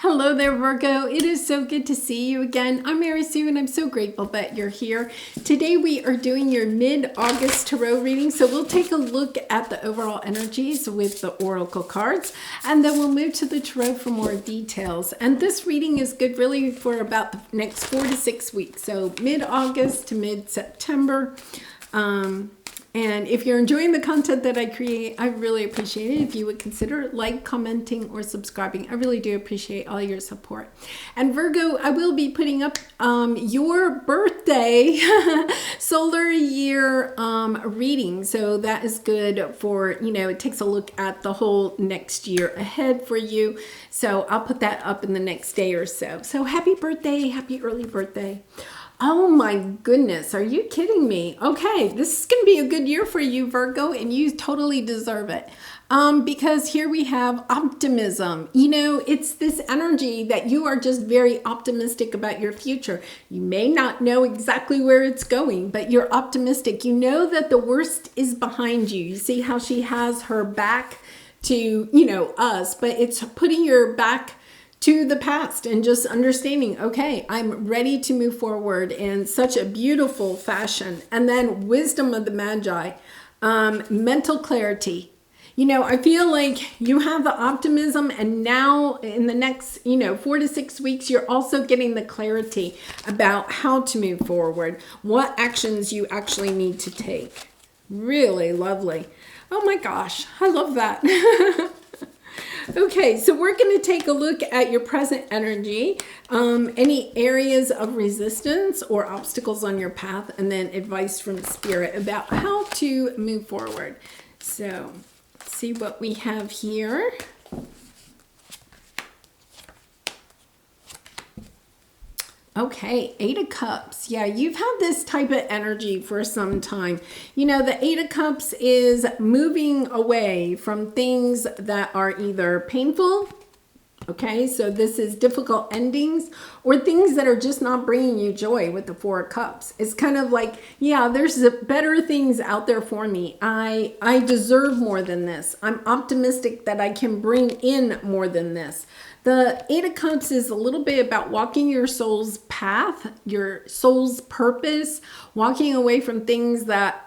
Hello there, Virgo. It is so good to see you again. I'm Mary Sue, and I'm so grateful that you're here. Today we are doing your mid-August tarot reading, so we'll take a look at the overall energies with the oracle cards, and then we'll move to the tarot for more details. And this reading is good really for about the next 4 to 6 weeks, so mid-August to mid-September. And if you're enjoying the content that I create, I really appreciate it if you would consider like, commenting, or subscribing. I really do appreciate all your support. And Virgo, I will be putting up your birthday solar year reading. So that is good for, it takes a look at the whole next year ahead for you. So I'll put that up in the next day or so. So happy birthday, happy early birthday. Oh my goodness, are you kidding me? Okay, this is going to be a good year for you, Virgo, and you totally deserve it. Because here we have optimism. It's this energy that you are just very optimistic about your future. You may not know exactly where it's going, but you're optimistic. You know that the worst is behind you. You see how she has her back to, us, but it's putting your back to the past and just understanding, okay, I'm ready to move forward in such a beautiful fashion. And then wisdom of the Magi, mental clarity. I feel like you have the optimism, and now in the next, 4 to 6 weeks, you're also getting the clarity about how to move forward, what actions you actually need to take. Really lovely. Oh my gosh, I love that. Okay, so we're going to take a look at your present energy, any areas of resistance or obstacles on your path, and then advice from Spirit about how to move forward. So, let's see what we have here. Okay, Eight of Cups. Yeah, you've had this type of energy for some time. The Eight of Cups is moving away from things that are either painful, okay, so this is difficult endings, or things that are just not bringing you joy with the Four of Cups. It's kind of like, yeah, there's better things out there for me. I deserve more than this. I'm optimistic that I can bring in more than this. The Eight of Cups is a little bit about walking your soul's path, your soul's purpose, walking away from things that,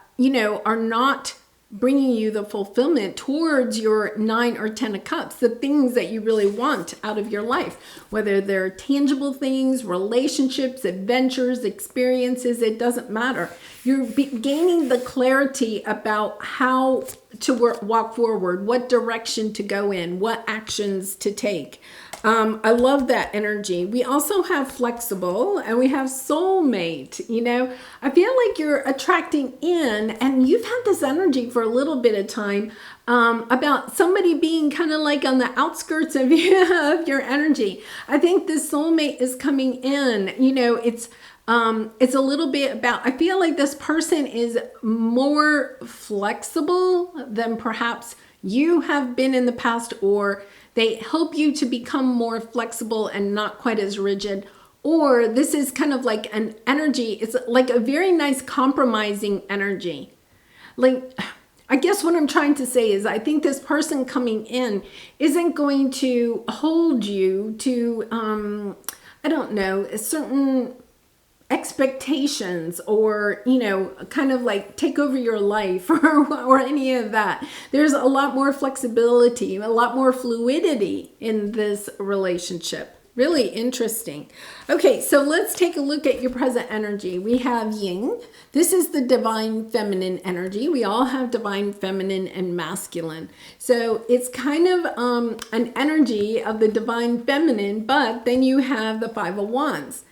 are not bringing you the fulfillment towards your 9 or 10 of Cups, the things that you really want out of your life, whether they're tangible things, relationships, adventures, experiences, it doesn't matter. You're gaining the clarity about how to walk forward, what direction to go in, what actions to take. I love that energy. We also have flexible, and we have soulmate. I feel like you're attracting in, and you've had this energy for a little bit of time about somebody being kind of like on the outskirts of your energy. I think this soulmate is coming in. It's a little bit about, I feel like this person is more flexible than perhaps you have been in the past, or they help you to become more flexible and not quite as rigid. Or this is kind of like an energy, it's like a very nice compromising energy. Like, I guess what I'm trying to say is I think this person coming in isn't going to hold you to, I don't know, a certain expectations, or kind of like take over your life or any of that. There's a lot more flexibility, a lot more fluidity in this relationship. Really interesting. Okay, so let's take a look at your present energy. We have Yin. This is the divine feminine energy. We all have divine feminine and masculine. So it's kind of an energy of the divine feminine, but then you have the Five of Wands.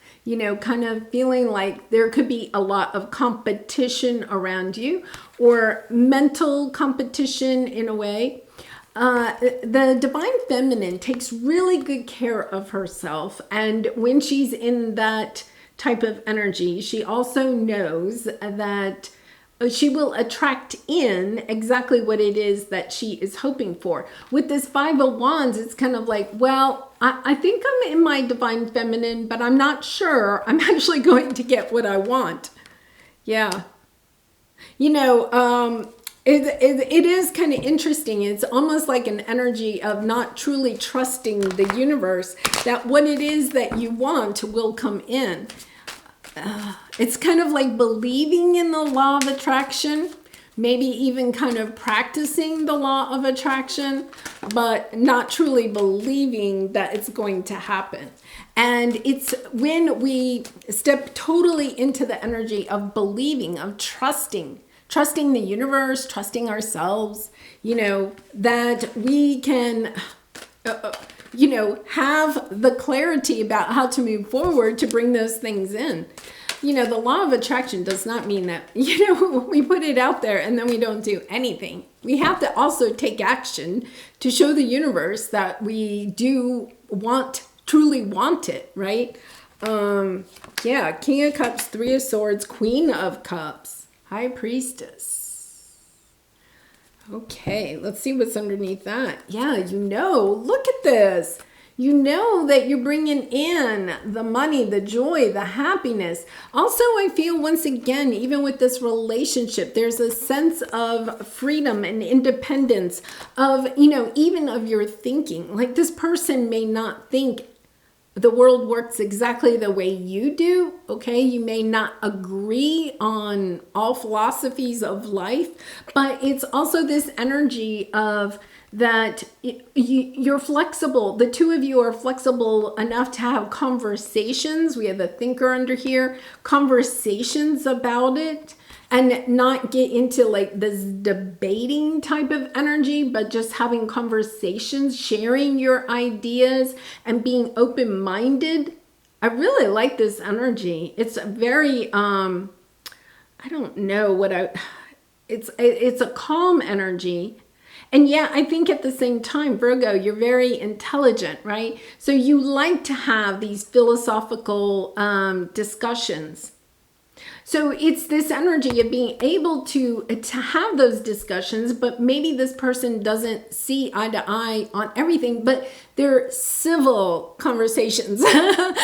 Kind of feeling like there could be a lot of competition around you, or mental competition in a way. The divine feminine takes really good care of herself. And when she's in that type of energy, she also knows that she will attract in exactly what it is that she is hoping for. With this Five of Wands, it's kind of like, well, I think I'm in my divine feminine, but I'm not sure I'm actually going to get what I want. Yeah. It is kind of interesting. It's almost like an energy of not truly trusting the universe that what it is that you want will come in. It's kind of like believing in the law of attraction, maybe even kind of practicing the law of attraction, but not truly believing that it's going to happen. And it's when we step totally into the energy of believing, of trusting the universe, trusting ourselves, that we can, have the clarity about how to move forward to bring those things in. The law of attraction does not mean that, we put it out there and then we don't do anything. We have to also take action to show the universe that we do truly want it, right? King of Cups, Three of Swords, Queen of Cups, High Priestess. Okay, let's see what's underneath that. Yeah, look at this. That you're bringing in the money, the joy, the happiness. Also, I feel once again, even with this relationship, there's a sense of freedom and independence of, even of your thinking. Like this person may not think the world works exactly the way you do, okay? You may not agree on all philosophies of life, but it's also this energy of that you're flexible. The two of you are flexible enough to have conversations. We have the thinker under here, conversations about it, and not get into like this debating type of energy, but just having conversations, sharing your ideas, and being open-minded. I really like this energy. It's a very, I don't know what it's a calm energy. And yeah, I think at the same time, Virgo, you're very intelligent, right? So you like to have these philosophical discussions. So it's this energy of being able to have those discussions, but maybe this person doesn't see eye to eye on everything, but they're civil conversations. That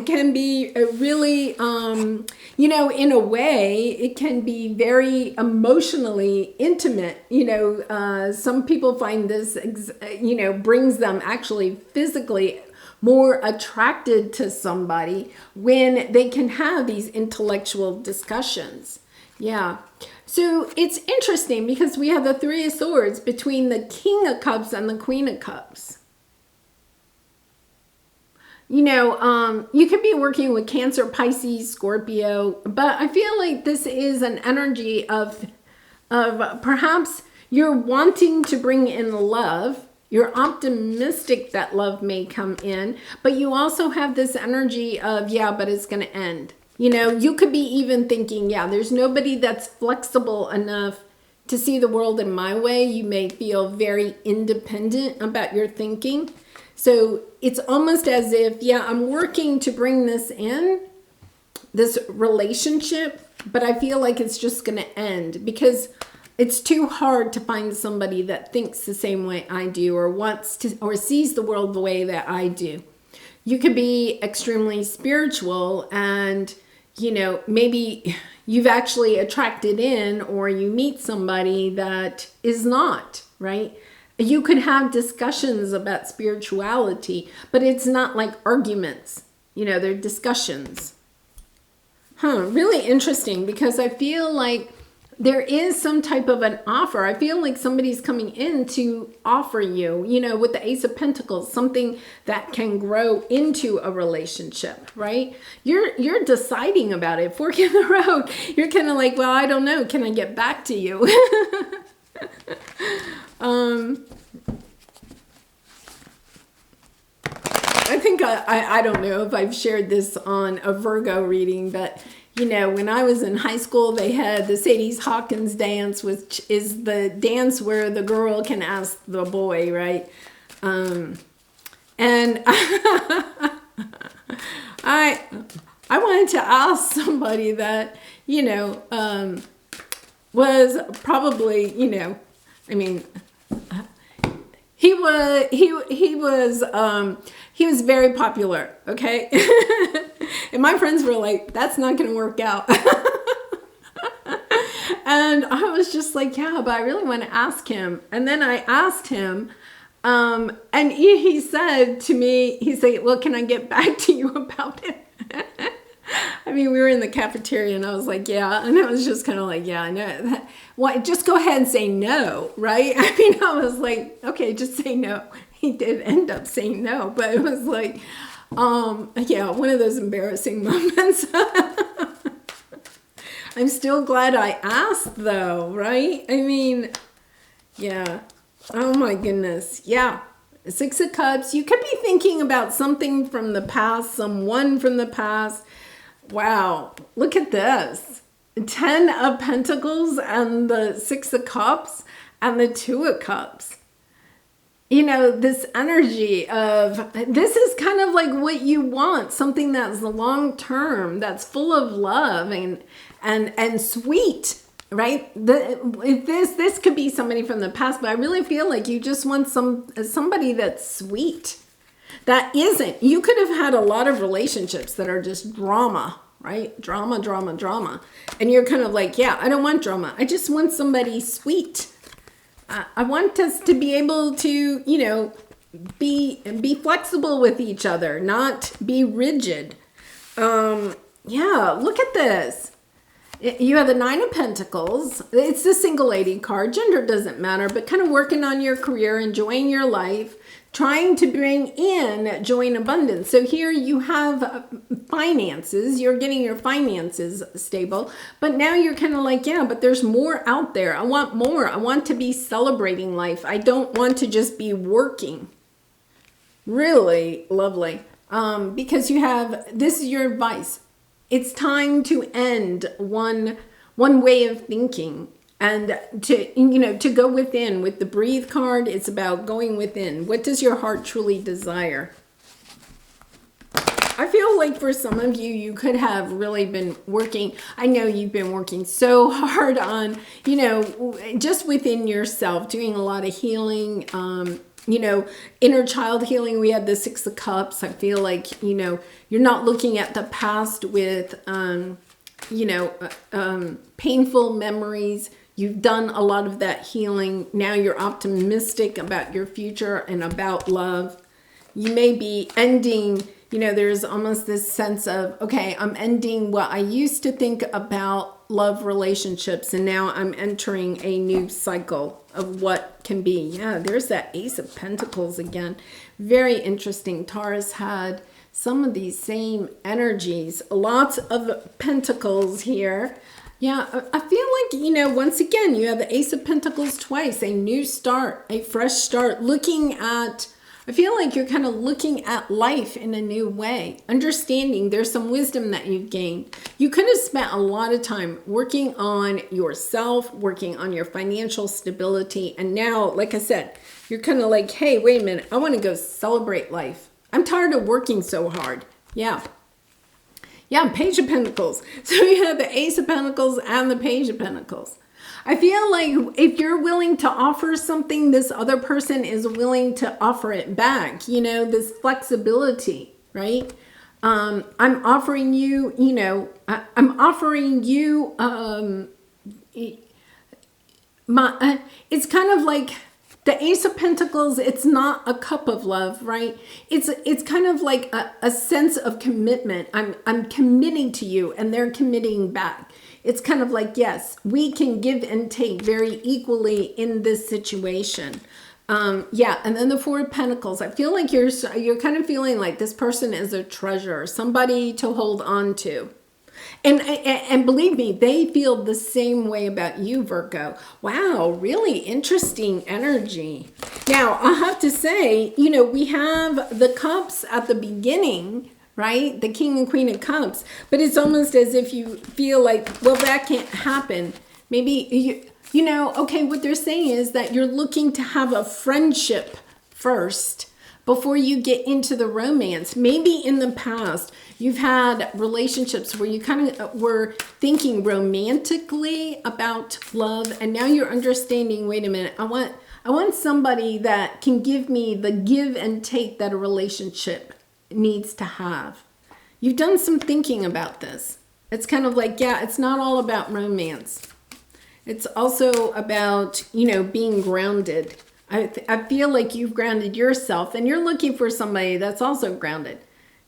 can be a really, in a way, it can be very emotionally intimate. Some people find this, brings them actually physically more attracted to somebody when they can have these intellectual discussions. Yeah. So it's interesting because we have the Three of Swords between the King of Cups and the Queen of Cups. You could be working with Cancer, Pisces, Scorpio, but I feel like this is an energy of perhaps you're wanting to bring in love. You're optimistic that love may come in, but you also have this energy of, but it's going to end. You could be even thinking, there's nobody that's flexible enough to see the world in my way. You may feel very independent about your thinking. So it's almost as if, I'm working to bring this in, this relationship, but I feel like it's just going to end because it's too hard to find somebody that thinks the same way I do or wants to or sees the world the way that I do. You could be extremely spiritual and, maybe you've actually attracted in or you meet somebody that is not, right? You could have discussions about spirituality, but it's not like arguments. They're discussions. Really interesting because I feel like there is some type of an offer. I feel like somebody's coming in to offer you, with the Ace of Pentacles, something that can grow into a relationship, right? You're deciding about it, fork in the road. You're kind of like, well, I don't know. Can I get back to you? I think I don't know if I've shared this on a Virgo reading, but when I was in high school, they had the Sadie Hawkins dance, which is the dance where the girl can ask the boy, right? And I wanted to ask somebody that, was probably, he was very popular, okay? And my friends were like, that's not going to work out. And I was just like, yeah, but I really want to ask him. And then I asked him, and he said to me, he said, well, can I get back to you about it? I mean, we were in the cafeteria and I was like, yeah. And I was just kind of like, yeah, I know. Well, just go ahead and say no, right? I mean, I was like, okay, just say no. He did end up saying no, but it was like, yeah, one of those embarrassing moments. I'm still glad I asked though, right? I mean, yeah. Oh my goodness. Yeah. Six of Cups. You could be thinking about something from the past, someone from the past. Wow. Look at this. 10 of Pentacles and the Six of Cups and the Two of Cups. You know, this energy of, this is kind of like what you want, something that's long term, that's full of love and sweet, right? This could be somebody from the past, but I really feel like you just want somebody that's sweet. That isn't. You could have had a lot of relationships that are just drama, right? Drama, drama, drama. And you're kind of like, yeah, I don't want drama. I just want somebody sweet. I want us to be able to, you know, be flexible with each other, not be rigid. Yeah, look at this. You have the Nine of Pentacles. It's the single lady card. Gender doesn't matter, but kind of working on your career, enjoying your life, trying to bring in joy and abundance. So here you have finances. You're getting your finances stable, but now you're kind of like, yeah, but there's more out there. I want more. I want to be celebrating life. I don't want to just be working. Really lovely. Because you have, this is your advice. It's time to end one way of thinking and to, you know, to go within. With the Breathe card, it's about going within. What does your heart truly desire? I feel like for some of you, you could have really been working. I know you've been working so hard on, you know, just within yourself, doing a lot of healing, you know, inner child healing. We had the Six of Cups. I feel like, you know, you're not looking at the past with, you know, painful memories. You've done a lot of that healing. Now you're optimistic about your future and about love. You may be ending, you know, there's almost this sense of, okay, I'm ending what I used to think about love relationships, and now I'm entering a new cycle of what can be. Yeah, there's that Ace of Pentacles again. Very interesting. Taurus had some of these same energies. Lots of Pentacles here. Yeah, I feel like, you know, once again, you have the Ace of Pentacles twice, a new start, a fresh start, looking at, I feel like you're kind of looking at life in a new way, understanding there's some wisdom that you've gained. You could have spent a lot of time working on yourself, working on your financial stability. And now, like I said, you're kind of like, hey, wait a minute, I want to go celebrate life. I'm tired of working so hard. Yeah. Yeah, Page of Pentacles. So you have the Ace of Pentacles and the Page of Pentacles. I feel like if you're willing to offer something, this other person is willing to offer it back. You know, this flexibility, right? I'm offering you, you know, I'm offering you, it's kind of like the Ace of Pentacles. It's not a cup of love, right? It's kind of like a sense of commitment. I'm committing to you, and they're committing back. It's kind of like, yes, we can give and take very equally in this situation. Yeah, and then the Four of Pentacles. I feel like you're kind of feeling like this person is a treasure, somebody to hold on to. And believe me, they feel the same way about you, Virgo. Wow, really interesting energy. Now, I have to say, you know, we have the cups at the beginning, right? The King and Queen of Cups. But it's almost as if you feel like, well, that can't happen. Maybe, you know, okay, what they're saying is that you're looking to have a friendship first before you get into the romance. Maybe in the past, you've had relationships where you kind of were thinking romantically about love, and now you're understanding, wait a minute, I want somebody that can give me the give and take that a relationship needs to have. You've done some thinking about this. It's kind of like, yeah, it's not all about romance. It's also about, you know, being grounded. I feel like you've grounded yourself and you're looking for somebody that's also grounded,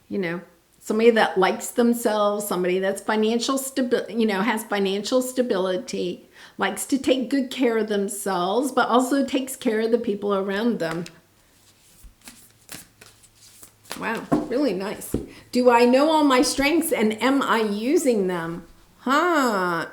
you know, somebody that likes themselves, somebody that's financial stability, you know, has financial stability, likes to take good care of themselves, but also takes care of the people around them. Wow, really nice. Do I know all my strengths and am I using them?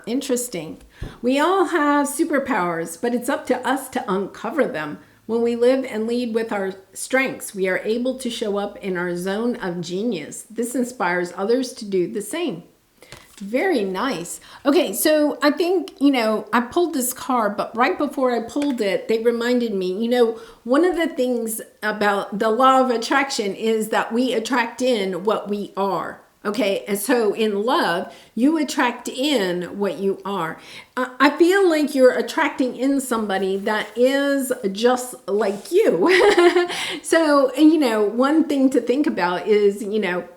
Interesting. We all have superpowers, but it's up to us to uncover them. When we live and lead with our strengths, we are able to show up in our zone of genius. This inspires others to do the same. Very nice. Okay, so I think, you know, I pulled this card, but right before I pulled it, they reminded me, you know, one of the things about the law of attraction is that we attract in what we are. Okay, and so in love, you attract in what you are. I feel like you're attracting in somebody that is just like you. So, you know, one thing to think about is, you know,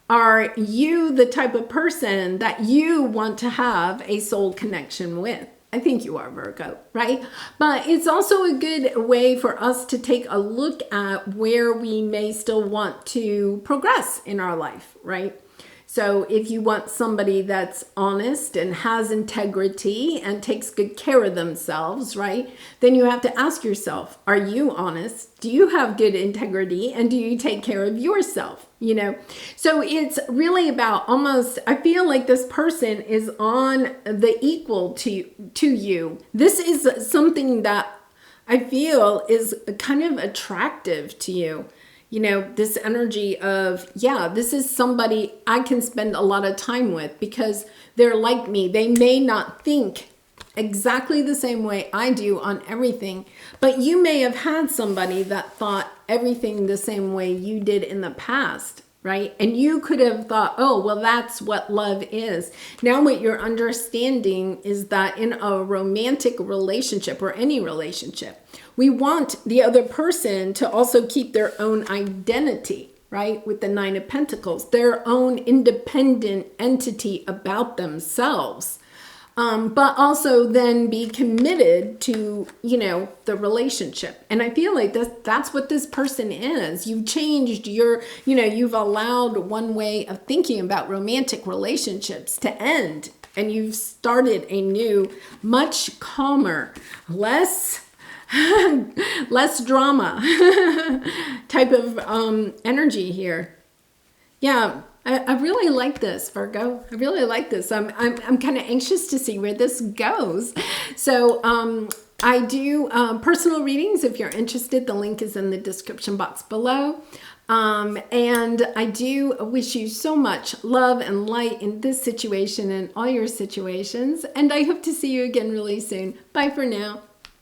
are you the type of person that you want to have a soul connection with? I think you are, Virgo, right? But it's also a good way for us to take a look at where we may still want to progress in our life, right? So if you want somebody that's honest and has integrity and takes good care of themselves, right? Then you have to ask yourself, are you honest? Do you have good integrity? And do you take care of yourself? You know, so it's really about almost, I feel like this person is on the equal to you. This is something that I feel is kind of attractive to you. You know, this energy of, yeah, this is somebody I can spend a lot of time with because they're like me. They may not think exactly the same way I do on everything, but you may have had somebody that thought everything the same way you did in the past, right? And you could have thought, oh, well, that's what love is. Now what you're understanding is that in a romantic relationship or any relationship, we want the other person to also keep their own identity, right? With the Nine of Pentacles, their own independent entity about themselves. But also then be committed to, you know, the relationship. And I feel like that's what this person is. You've changed your, you know, you've allowed one way of thinking about romantic relationships to end. And you've started a new, much calmer, less drama type of energy here. Yeah. I really like this, Virgo. I really like this. I'm kind of anxious to see where this goes. So I do personal readings. If you're interested, the link is in the description box below. And I do wish you so much love and light in this situation and all your situations. And I hope to see you again really soon. Bye for now.